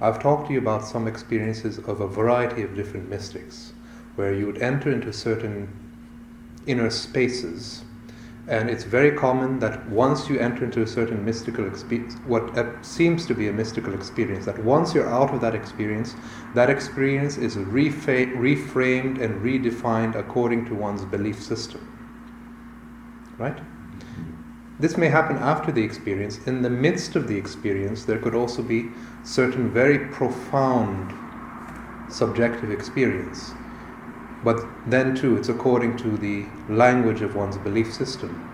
I've talked to you about some experiences of a variety of different mystics, where you would enter into certain inner spaces, and it's very common that once you enter into a certain mystical experience, what seems to be a mystical experience, that once you're out of that experience is reframed and redefined according to one's belief system. Right? This may happen after the experience. In the midst of the experience, there could also be certain very profound subjective experience. But then too, it's according to the language of one's belief system.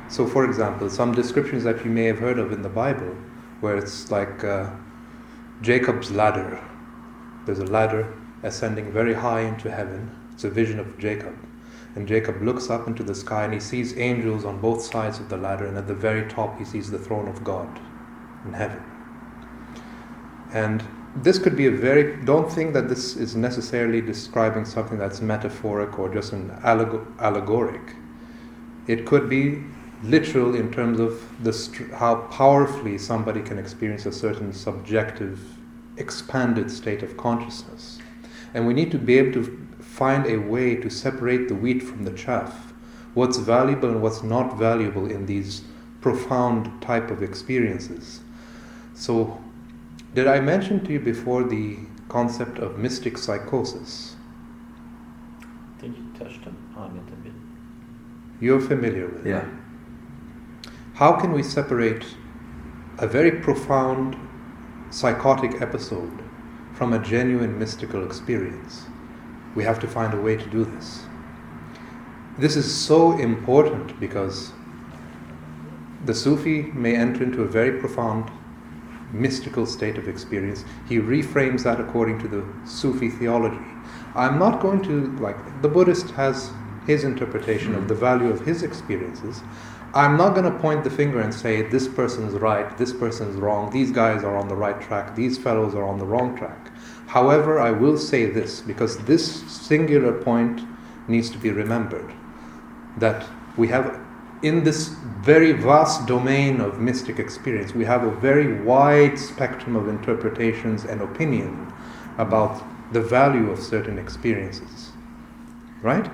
So for example, some descriptions that you may have heard of in the Bible, where it's like Jacob's ladder. There's a ladder ascending very high into heaven. It's a vision of Jacob. And Jacob looks up into the sky and he sees angels on both sides of the ladder, and at the very top he sees the throne of God in heaven. And this could be don't think that this is necessarily describing something that's metaphoric or just an allegoric. It could be literal in terms of how powerfully somebody can experience a certain subjective, expanded state of consciousness. And we need to be able to find a way to separate the wheat from the chaff, what's valuable and what's not valuable in these profound type of experiences. So, did I mention to you before the concept of mystic psychosis? I think you touched on it a bit. You're familiar with it? Yeah. How can we separate a very profound psychotic episode from a genuine mystical experience? We have to find a way to do this. This is so important because the Sufi may enter into a very profound mystical state of experience. He reframes that according to the Sufi theology. I'm not going to, the Buddhist has his interpretation of the value of his experiences. I'm not going to point the finger and say, this person's right, this person's wrong, these guys are on the right track, these fellows are on the wrong track. However, I will say this, because this singular point needs to be remembered, that we have, in this very vast domain of mystic experience, we have a very wide spectrum of interpretations and opinion about the value of certain experiences. Right?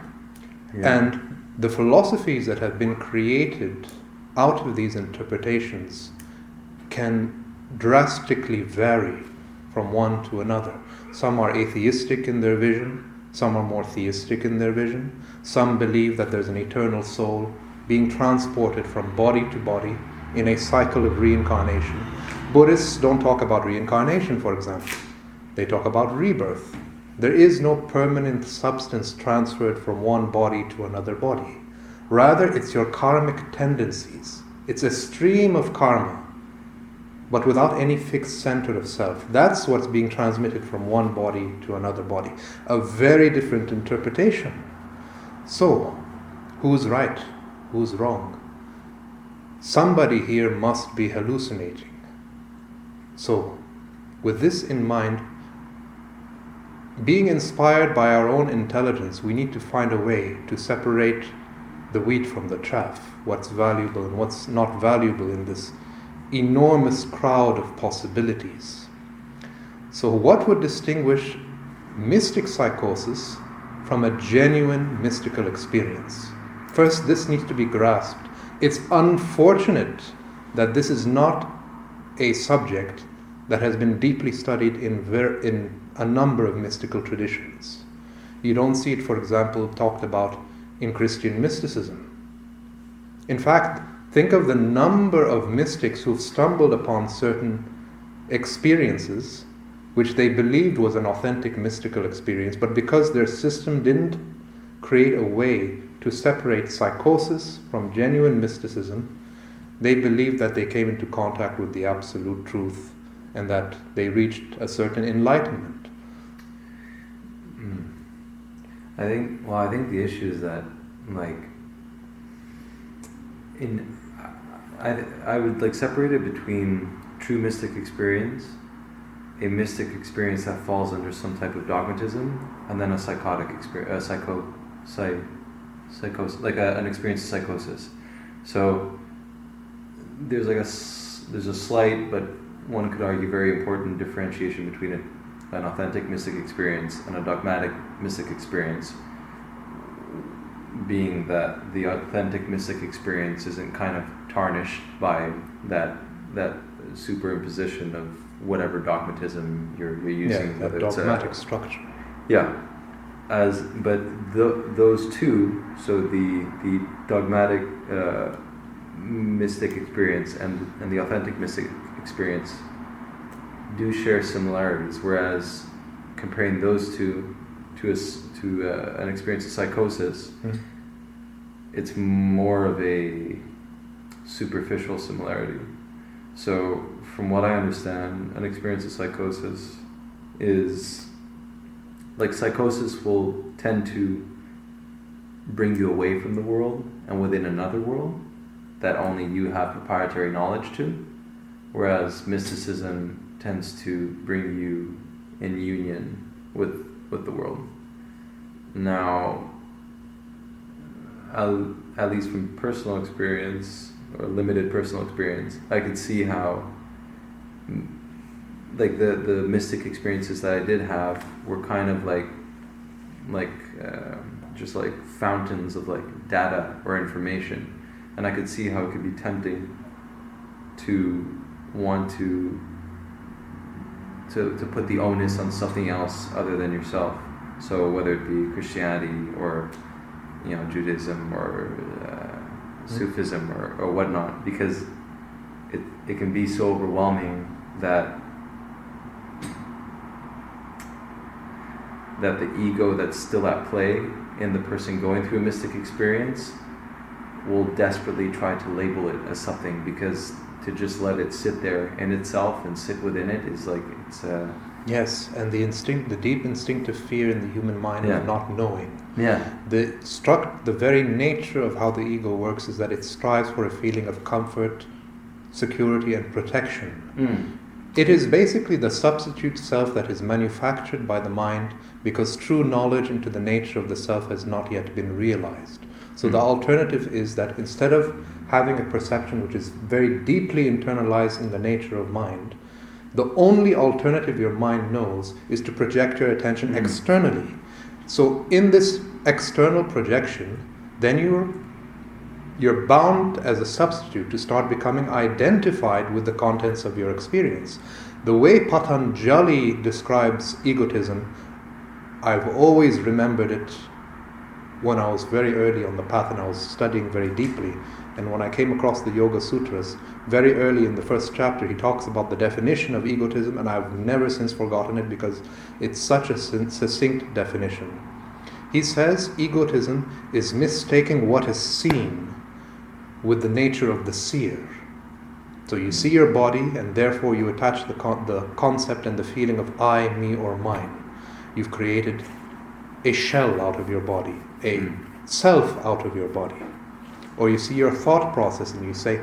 Yeah. And the philosophies that have been created out of these interpretations can drastically vary from one to another. Some are atheistic in their vision, some are more theistic in their vision, some believe that there's an eternal soul being transported from body to body in a cycle of reincarnation. Buddhists don't talk about reincarnation, for example. They talk about rebirth. There is no permanent substance transferred from one body to another body. Rather, it's your karmic tendencies. It's a stream of karma, but without any fixed center of self. That's what's being transmitted from one body to another body. A very different interpretation. So, who's right? Who's wrong? Somebody here must be hallucinating. So, with this in mind, being inspired by our own intelligence, we need to find a way to separate the wheat from the chaff, what's valuable and what's not valuable in this enormous crowd of possibilities. So what would distinguish mystic psychosis from a genuine mystical experience? First, this needs to be grasped. It's unfortunate that this is not a subject that has been deeply studied in a number of mystical traditions. You don't see it, for example, talked about in Christian mysticism. In fact, think of the number of mystics who've stumbled upon certain experiences which they believed was an authentic mystical experience, but because their system didn't create a way to separate psychosis from genuine mysticism, they believed that they came into contact with the absolute truth and that they reached a certain enlightenment. I think the issue is that, I would separate it between true mystic experience, a mystic experience that falls under some type of dogmatism, and then a psychotic experience, psychosis, an experience of psychosis. So there's a slight but one could argue, very important differentiation between an authentic mystic experience and a dogmatic mystic experience, being that the authentic mystic experience isn't kind of tarnished by that superimposition of whatever dogmatism you're using. That dogmatic structure. Yeah. Those two, so the dogmatic mystic experience and the authentic mystic experience do share similarities, whereas comparing those two to an experience of psychosis, it's more of a superficial similarity. So from what I understand, an experience of psychosis is like psychosis will tend to bring you away from the world and within another world that only you have proprietary knowledge to, whereas mysticism tends to bring you in union with the world. Now, at least from personal experience or limited personal experience, I could see how like the mystic experiences that I did have were kind of like just like fountains of like data or information, and I could see how it could be tempting to want to put the onus on something else other than yourself. So whether it be Christianity or Judaism or Sufism or whatnot, because it can be so overwhelming that the ego that's still at play in the person going through a mystic experience will desperately try to label it as something, because to just let it sit there in itself and sit within it is like Yes, and the deep instinctive fear in the human mind of not knowing. Yeah. The very nature of how the ego works is that it strives for a feeling of comfort, security, and protection. It is basically the substitute self that is manufactured by the mind because true knowledge into the nature of the self has not yet been realized. So the alternative is that instead of having a perception which is very deeply internalized in the nature of mind, the only alternative your mind knows is to project your attention externally. So in this external projection, then you're bound as a substitute to start becoming identified with the contents of your experience. The way Patanjali describes egotism, I've always remembered it when I was very early on the path and I was studying very deeply. And when I came across the Yoga Sutras, very early in the first chapter, he talks about the definition of egotism, and I've never since forgotten it because it's such a succinct definition. He says egotism is mistaking what is seen with the nature of the seer. So you see your body, and therefore you attach the concept and the feeling of I, me, or mine. You've created a shell out of your body, a self out of your body. Or you see your thought process and you say,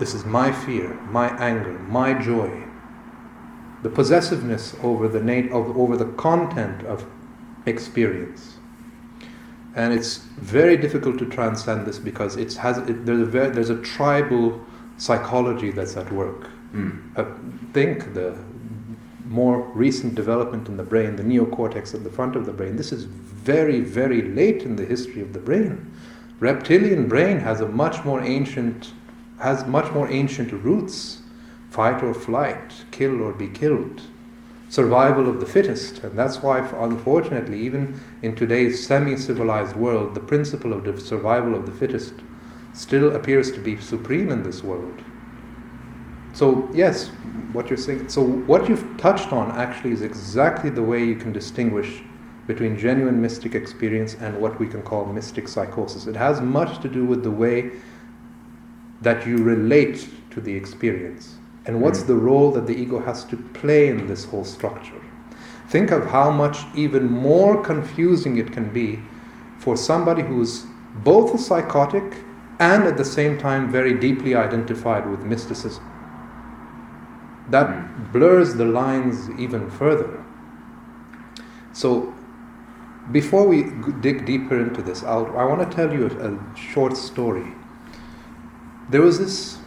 this is my fear, my anger, my joy. The possessiveness over the content of experience. And it's very difficult to transcend this because there's a tribal psychology that's at work. Think the more recent development in the brain, the neocortex at the front of the brain. This is very, very late in the history of the brain. Reptilian brain has much more ancient roots. Fight or flight, kill or be killed, survival of the fittest. And that's why, unfortunately, even in today's semi-civilized world, the principle of the survival of the fittest still appears to be supreme in this world. So yes, what you're saying, so what you've touched on actually is exactly the way you can distinguish between genuine mystic experience and what we can call mystic psychosis. It has much to do with the way that you relate to the experience and what's the role that the ego has to play in this whole structure. Think of how much even more confusing it can be for somebody who's both a psychotic and at the same time very deeply identified with mysticism. That blurs the lines even further. So before we dig deeper into this, I want to tell you a short story. There was this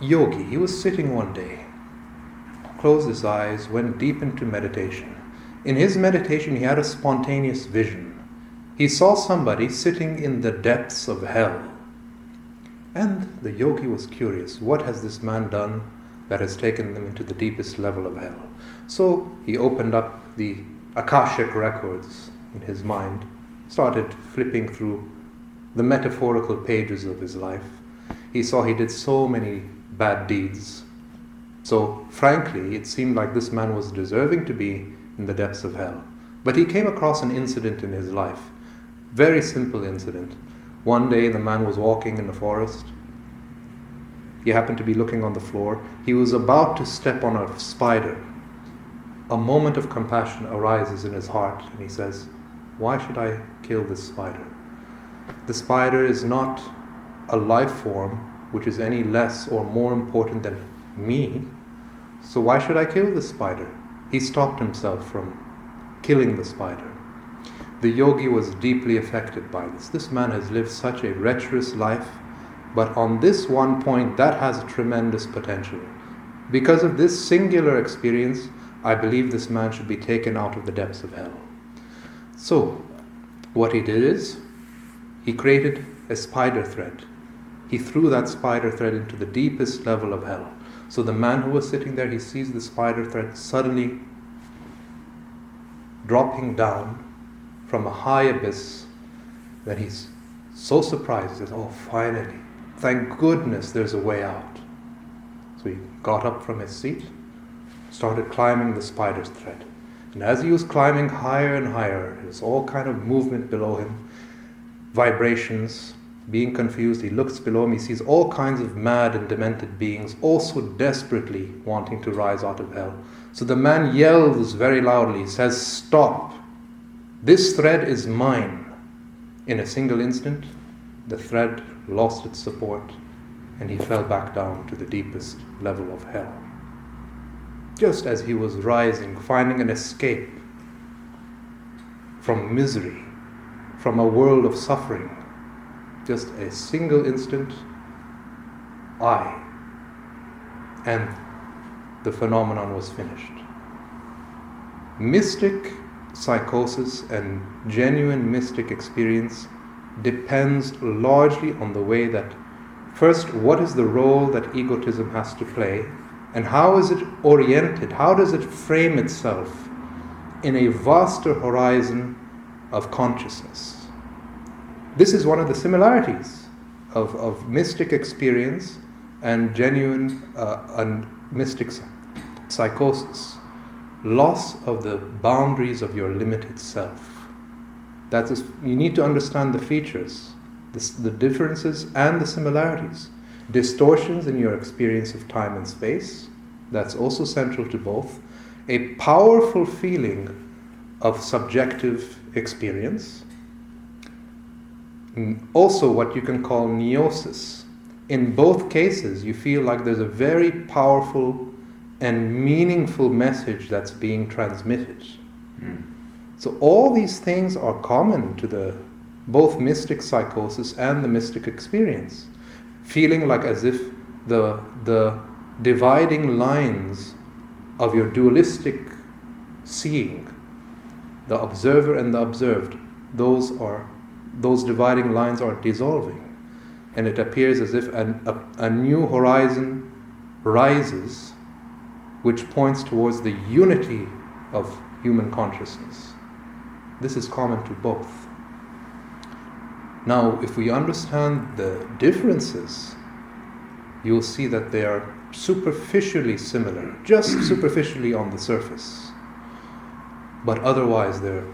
yogi, he was sitting one day, closed his eyes, went deep into meditation. In his meditation, he had a spontaneous vision. He saw somebody sitting in the depths of hell. And the yogi was curious, what has this man done that has taken them into the deepest level of hell? So he opened up the Akashic records in his mind, started flipping through the metaphorical pages of his life. He saw he did so many bad deeds. So frankly, it seemed like this man was deserving to be in the depths of hell. But he came across an incident in his life. Very simple incident. One day the man was walking in the forest. He happened to be looking on the floor. He was about to step on a spider. A moment of compassion arises in his heart and he says, why should I kill this spider? The spider is not a life form which is any less or more important than me. So why should I kill this spider? He stopped himself from killing the spider. The yogi was deeply affected by this. This man has lived such a treacherous life, but on this one point, that has tremendous potential. Because of this singular experience, I believe this man should be taken out of the depths of hell. So, what he did is, he created a spider thread. He threw that spider thread into the deepest level of hell. So the man who was sitting there, he sees the spider thread suddenly dropping down from a high abyss. Then he's so surprised, he says, oh, finally, thank goodness there's a way out. So he got up from his seat, started climbing the spider's thread. And as he was climbing higher and higher, there was all kind of movement below him, vibrations. Being confused, he looks below him, he sees all kinds of mad and demented beings also desperately wanting to rise out of hell. So the man yells very loudly, he says, stop, this thread is mine. In a single instant, the thread lost its support and he fell back down to the deepest level of hell. Just as he was rising, finding an escape from misery, from a world of suffering, just a single instant, and the phenomenon was finished. Mystic psychosis and genuine mystic experience depends largely on the way that, first, what is the role that egotism has to play, and how is it oriented, how does it frame itself in a vaster horizon of consciousness. This is one of the similarities of mystic experience and genuine and mystic psychosis. Loss of the boundaries of your limited self. That is, you need to understand the features, the differences and the similarities. Distortions in your experience of time and space, that's also central to both. A powerful feeling of subjective experience. Also what you can call neosis. In both cases, you feel like there's a very powerful and meaningful message that's being transmitted. So all these things are common to both mystic psychosis and the mystic experience. Feeling like as if the dividing lines of your dualistic seeing, the observer and the observed, those dividing lines are dissolving. And it appears as if a new horizon rises, which points towards the unity of human consciousness. This is common to both. Now, if we understand the differences, you'll see that they are superficially similar, just superficially on the surface. But otherwise they're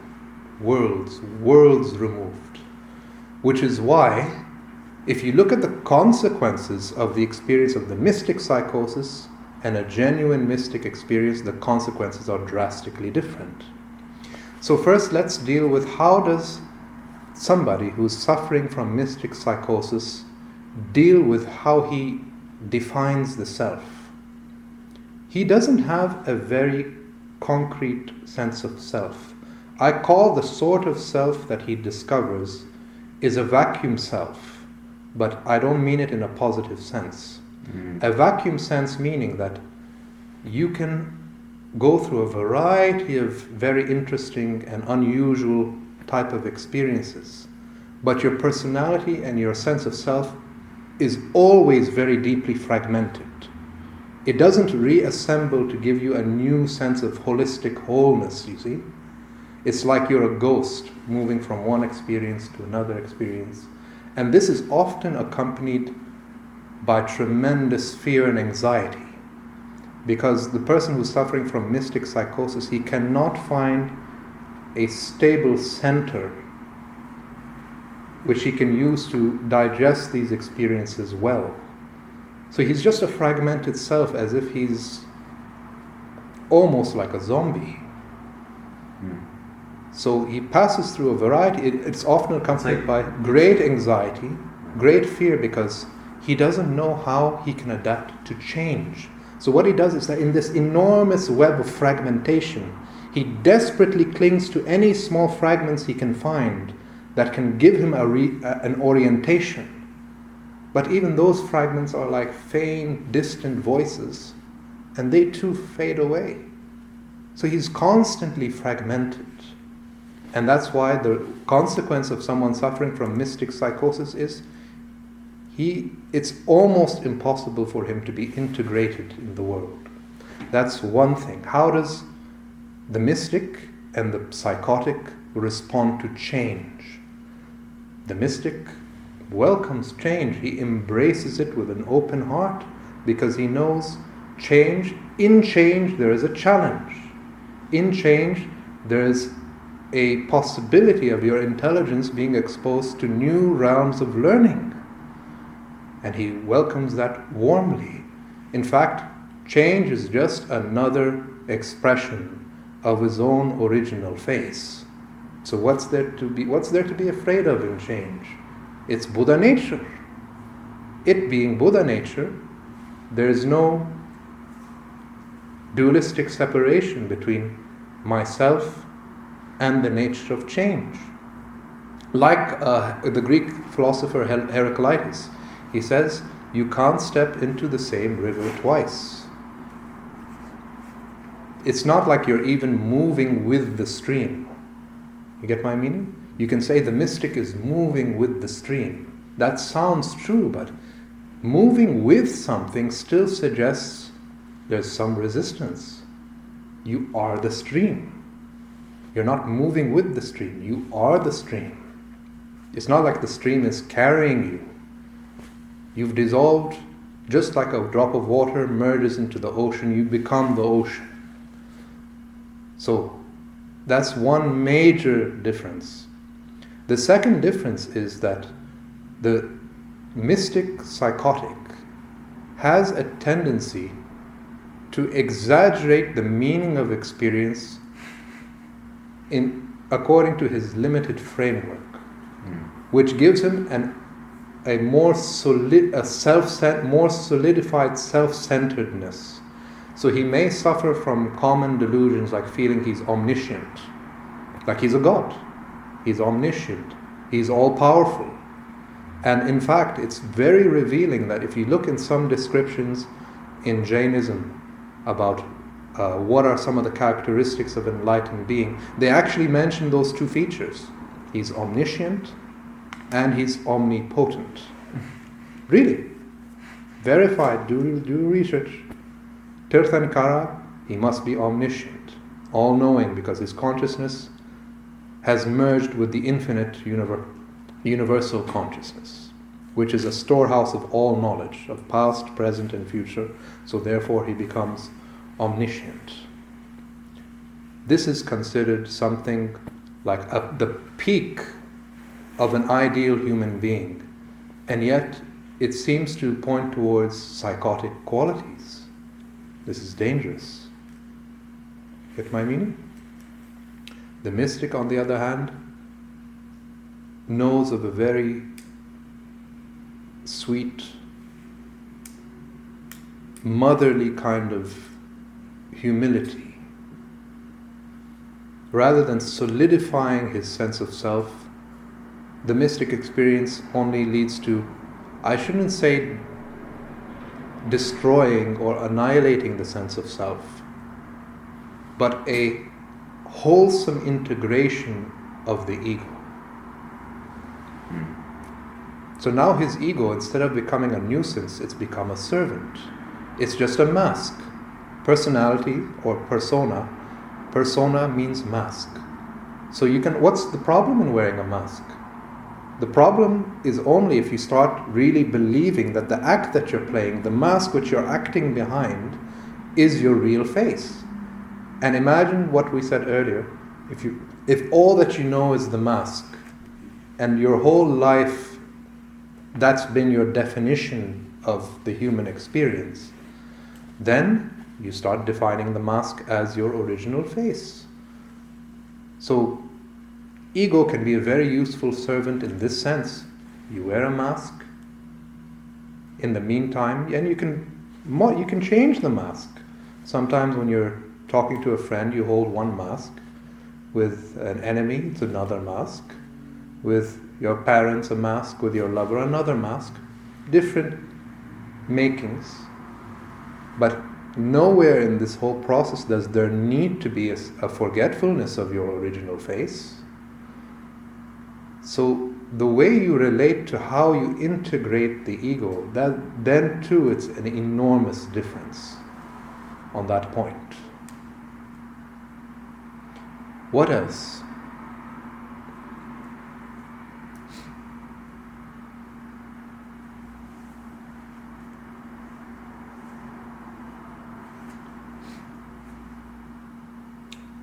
worlds removed. Which is why, if you look at the consequences of the experience of the mystic psychosis and a genuine mystic experience, the consequences are drastically different. So first, let's deal with how does somebody who's suffering from mystic psychosis deal with how he defines the self. He doesn't have a very concrete sense of self. I call the sort of self that he discovers is a vacuum self, but I don't mean it in a positive sense. A vacuum sense meaning that you can go through a variety of very interesting and unusual type of experiences, but your personality and your sense of self is always very deeply fragmented. It doesn't reassemble to give you a new sense of holistic wholeness, you see. It's like you're a ghost moving from one experience to another experience. And this is often accompanied by tremendous fear and anxiety. Because the person who's suffering from mystic psychosis, he cannot find a stable center which he can use to digest these experiences well. So he's just a fragmented self, as if he's almost like a zombie. So he passes through a variety. It's often accompanied by great anxiety, great fear, because he doesn't know how he can adapt to change. So what he does is that in this enormous web of fragmentation, he desperately clings to any small fragments he can find that can give him an orientation. But even those fragments are like faint, distant voices, and they too fade away. So he's constantly fragmented. And that's why the consequence of someone suffering from mystic psychosis is it's almost impossible for him to be integrated in the world. That's one thing. How does the mystic and the psychotic respond to change? The mystic welcomes change. He embraces it with an open heart because he knows change. In change, there is a challenge. In change, there is a possibility of your intelligence being exposed to new realms of learning. And he welcomes that warmly. In fact, change is just another expression of his own original face. So what's there to be afraid of in change? It's Buddha nature. It being Buddha nature, there is no dualistic separation between myself and the nature of change. Like the Greek philosopher Heraclitus, he says, you can't step into the same river twice. It's not like you're even moving with the stream. You get my meaning? You can say the mystic is moving with the stream. That sounds true, but moving with something still suggests there's some resistance. You are the stream. You're not moving with the stream. You are the stream. It's not like the stream is carrying you. You've dissolved just like a drop of water merges into the ocean. You become the ocean. So that's one major difference. The second difference is that the mystic psychotic has a tendency to exaggerate the meaning of experience according to his limited framework, which gives him a more solidified self-centeredness. So he may suffer from common delusions like feeling he's omniscient, like he's a god. He's omniscient. He's all-powerful. And in fact, it's very revealing that if you look in some descriptions in Jainism about what are some of the characteristics of an enlightened being, they actually mention those two features. He's omniscient and he's omnipotent. Really. Verified, do research. Tirthankara, he must be omniscient, all-knowing, because his consciousness has merged with the infinite universal consciousness, which is a storehouse of all knowledge, of past, present, and future, so therefore he becomes omniscient. This is considered something like the peak of an ideal human being, and yet it seems to point towards psychotic qualities. This is dangerous. Get my meaning? The mystic, on the other hand, knows of a very sweet, motherly kind of humility. Rather than solidifying his sense of self, the mystic experience only leads to, I shouldn't say destroying or annihilating the sense of self, but a wholesome integration of the ego. So now his ego, instead of becoming a nuisance, it's become a servant. It's just a mask. Personality or persona. Persona means mask. So what's the problem in wearing a mask? The problem is only if you start really believing that the act that you're playing, the mask which you're acting behind, is your real face. And imagine what we said earlier. If all that you know is the mask, and your whole life that's been your definition of the human experience, then you start defining the mask as your original face. So ego can be a very useful servant in this sense. You wear a mask. In the meantime, and you can change the mask. Sometimes when you're talking to a friend, you hold one mask. With an enemy, it's another mask. With your parents, a mask. With your lover, another mask. Different makings. But nowhere in this whole process does there need to be a forgetfulness of your original face. So the way you relate to how you integrate the ego, then too it's an enormous difference on that point. What else?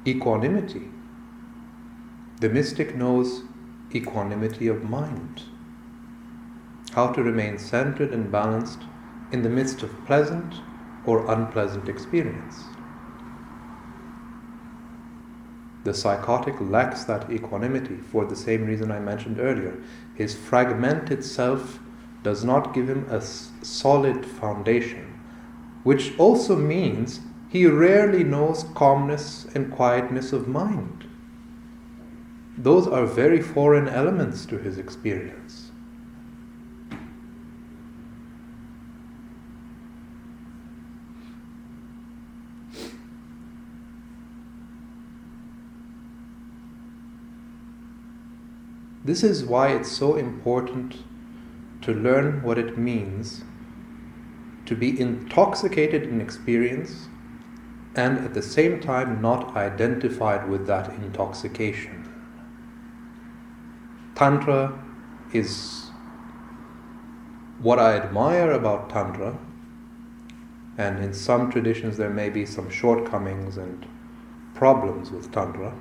Equanimity. The mystic knows equanimity of mind. How to remain centered and balanced in the midst of pleasant or unpleasant experience. The psychotic lacks that equanimity for the same reason I mentioned earlier. His fragmented self does not give him a solid foundation, which also means he rarely knows calmness and quietness of mind. Those are very foreign elements to his experience. This is why it's so important to learn what it means to be intoxicated in experience and at the same time not identified with that intoxication. Tantra is what I admire about Tantra, and in some traditions there may be some shortcomings and problems with Tantra.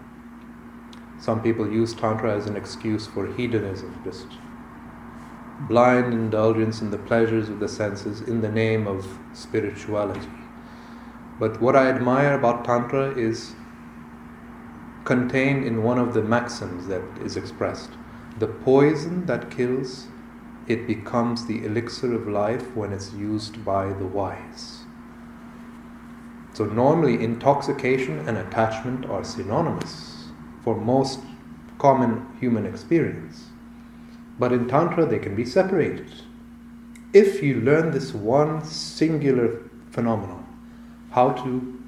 Some people use Tantra as an excuse for hedonism, just blind indulgence in the pleasures of the senses in the name of spirituality. But what I admire about Tantra is contained in one of the maxims that is expressed. The poison that kills, it becomes the elixir of life when it's used by the wise. So normally intoxication and attachment are synonymous for most common human experience. But in Tantra they can be separated. If you learn this one singular phenomenon, how to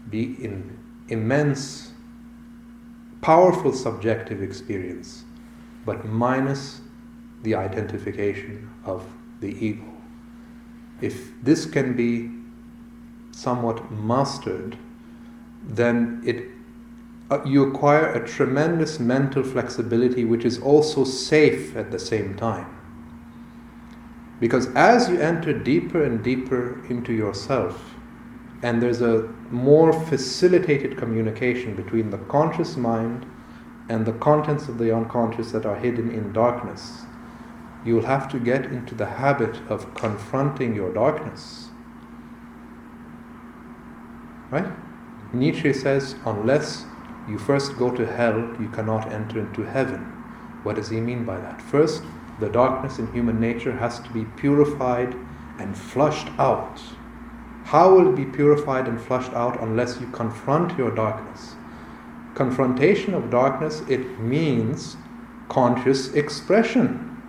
be in immense, powerful subjective experience, but minus the identification of the ego. If this can be somewhat mastered, then you acquire a tremendous mental flexibility which is also safe at the same time. Because as you enter deeper and deeper into yourself, and there's a more facilitated communication between the conscious mind and the contents of the unconscious that are hidden in darkness, you will have to get into the habit of confronting your darkness. Right? Nietzsche says, unless you first go to hell, you cannot enter into heaven. What does he mean by that? First, the darkness in human nature has to be purified and flushed out. How will it be purified and flushed out unless you confront your darkness? Confrontation of darkness, it means conscious expression.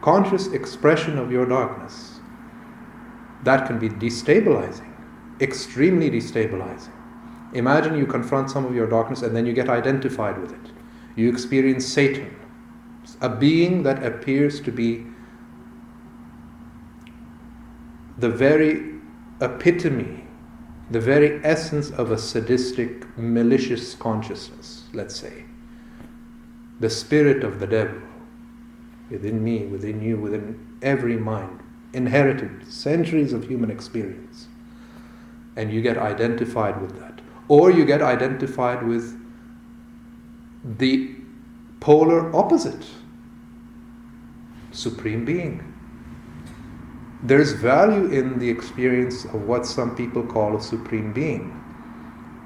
Conscious expression of your darkness. that can be destabilizing, extremely destabilizing. Imagine you confront some of your darkness and then you get identified with it. You experience Satan, a being that appears to be the very epitome, the very essence of a sadistic, malicious consciousness, let's say. The spirit of the devil within me, within you, within every mind, inherited centuries of human experience. And you get identified with that. Or you get identified with the polar opposite, Supreme Being. There's value in the experience of what some people call a Supreme Being.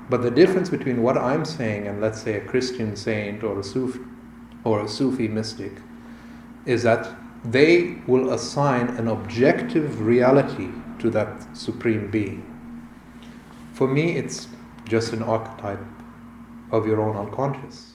But the difference between what I'm saying and, let's say, a Christian saint or a Sufi mystic is that they will assign an objective reality to that Supreme Being. For me, it's just an archetype of your own unconscious.